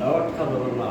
Lawat ka doon na.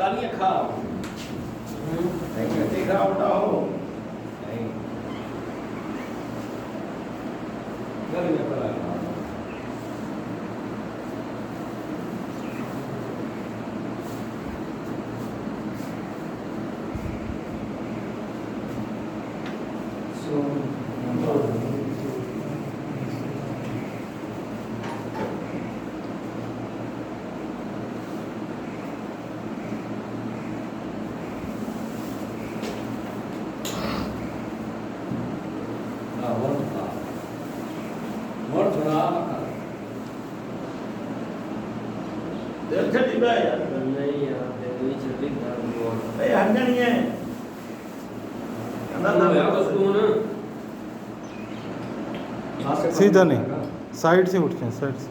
पता नहीं है खा नहीं खा उठा हो नहीं गर्मी में पड़ा है दिल छड़ी बा यार नहीं यार दिल्ली छड़ी ए हट नहीं है अंदर ना यार उसको ना सीधा नहीं साइड से उठ के साइड से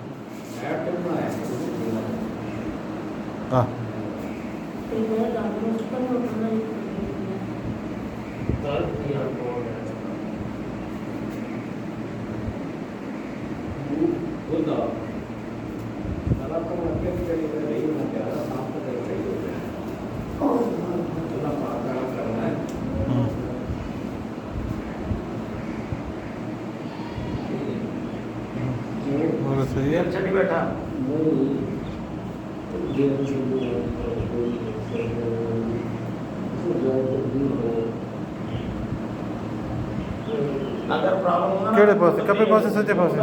हाँ दर्द किया कौन है खुद सारा तो मत के लिए नहीं होना चाहिए साफ तो कर सही हो जाए थोड़ा पाता करना है और सही है दिल छड़ी बैठा अगर प्रॉब्लम होगा केड़े पासे कपे पासे सज्जे पासे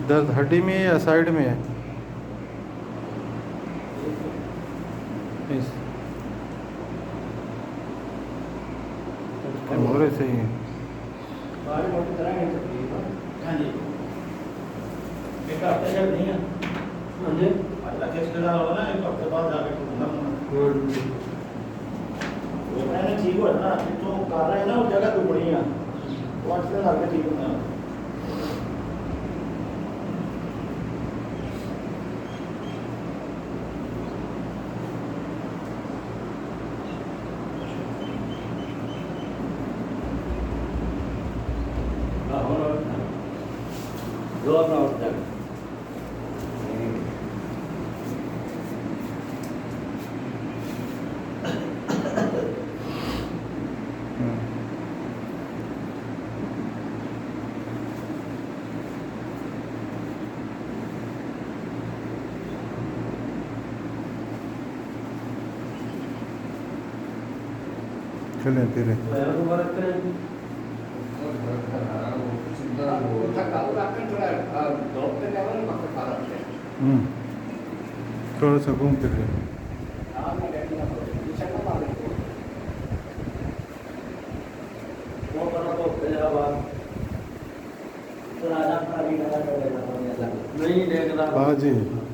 दर्द हड्डी में है या साइड में है इस मोरे से ही है बाहर मोटी तरह नहीं सकती है हाँ जी एक हफ्ते जब नहीं है हाँ जी अगला केस करा होगा ना एक हफ्ते बाद जाके टूटना वो मैंने ठीक हो ना जो कर रहे हैं ना वो जगह दुबड़ी है वो अच्छे लग ठीक होना जोर ना उठ जाए चलें धीरे थोड़ा सा घूम फिर रहे नहीं देखना बाजी